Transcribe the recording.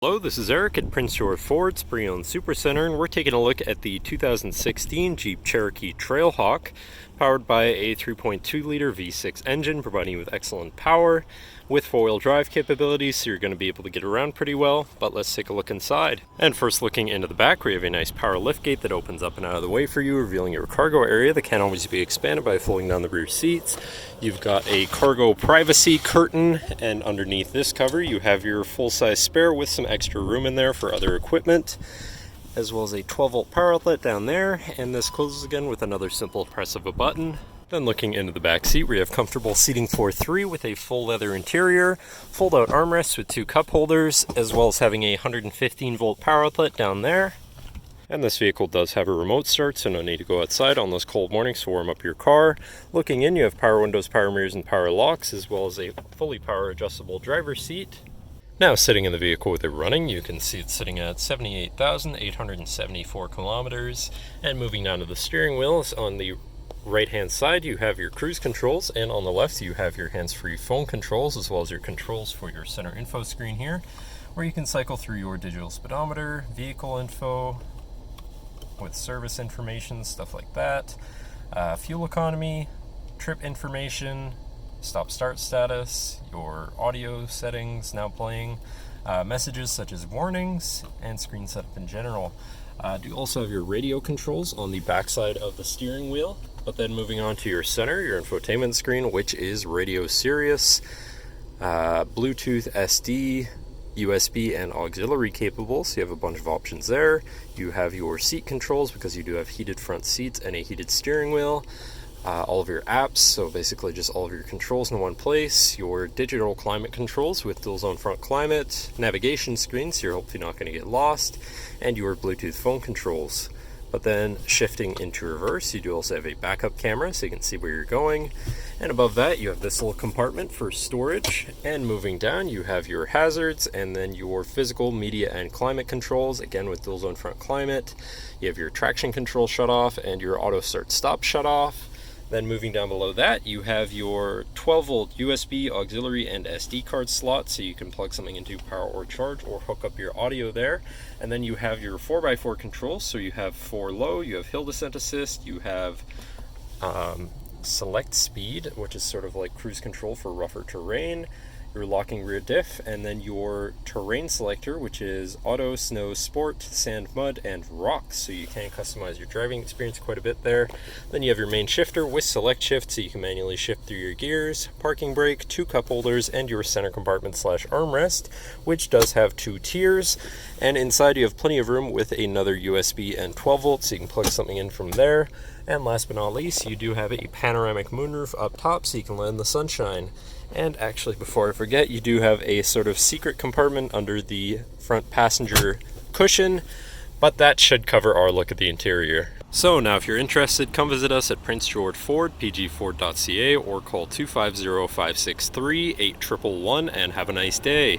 Hello, this is Eric at Prince George Ford's Pre-Owned Supercenter, and we're taking a look at the 2016 Jeep Cherokee Trailhawk, powered by a 3.2-liter V6 engine, providing you with excellent power, with four-wheel drive capabilities, so you're going to be able to get around pretty well. But let's take a look inside. And first, looking into the back, we have a nice power liftgate that opens up and out of the way for you, revealing your cargo area that can always be expanded by folding down the rear seats. You've got a cargo privacy curtain, and underneath this cover you have your full-size spare with some extra room in there for other equipment, as well as a 12-volt power outlet down there, and this closes again with another simple press of a button. Then looking into the back seat, we have comfortable seating for three with a full leather interior, fold-out armrests with two cup holders, as well as having a 115-volt power outlet down there. And this vehicle does have a remote start, so no need to go outside on those cold mornings to warm up your car. Looking in, you have power windows, power mirrors, and power locks, as well as a fully power adjustable driver's seat. Now, sitting in the vehicle with it running, you can see it's sitting at 78,874 kilometers. And moving down to the steering wheels, on the right-hand side, you have your cruise controls, and on the left, you have your hands-free phone controls, as well as your controls for your center info screen here, where you can cycle through your digital speedometer, vehicle info, with service information, stuff like that, fuel economy, trip information, stop-start status, your audio settings now playing, messages such as warnings, and screen setup in general. You also have your radio controls on the backside of the steering wheel, but then moving on to your center, your infotainment screen, which is radio Sirius, Bluetooth, SD, USB, and auxiliary capable, so you have a bunch of options there. You have your seat controls because you do have heated front seats and a heated steering wheel. All of your apps, so basically just all of your controls in one place, your digital climate controls with dual zone front climate, navigation screen, so you're hopefully not going to get lost, and your Bluetooth phone controls. But then shifting into reverse, you do also have a backup camera so you can see where you're going, and above that you have this little compartment for storage, and moving down you have your hazards, and then your physical, media, and climate controls, again with dual zone front climate. You have your traction control shut off and your auto start stop shut off. Then moving down below that, you have your 12-volt USB, auxiliary, and SD card slot, so you can plug something into power or charge or hook up your audio there. And then you have your 4x4 controls, so you have 4 low, you have hill descent assist, you have select speed, which is sort of like cruise control for rougher terrain, your locking rear diff, and then your terrain selector, which is auto, snow, sport, sand, mud, and rocks, so you can customize your driving experience quite a bit there. Then you have your main shifter with select shift, so you can manually shift through your gears, parking brake, 2 cup holders, and your center compartment / armrest, which does have 2 tiers. And inside you have plenty of room with another USB and 12 volts, so you can plug something in from there. And last but not least, you do have a panoramic moonroof up top, so you can let in the sunshine. And actually, before I forget, you do have a sort of secret compartment under the front passenger cushion, but that should cover our look at the interior. So now if you're interested, come visit us at Prince George Ford, pgford.ca, or call 250-563-8111 and have a nice day.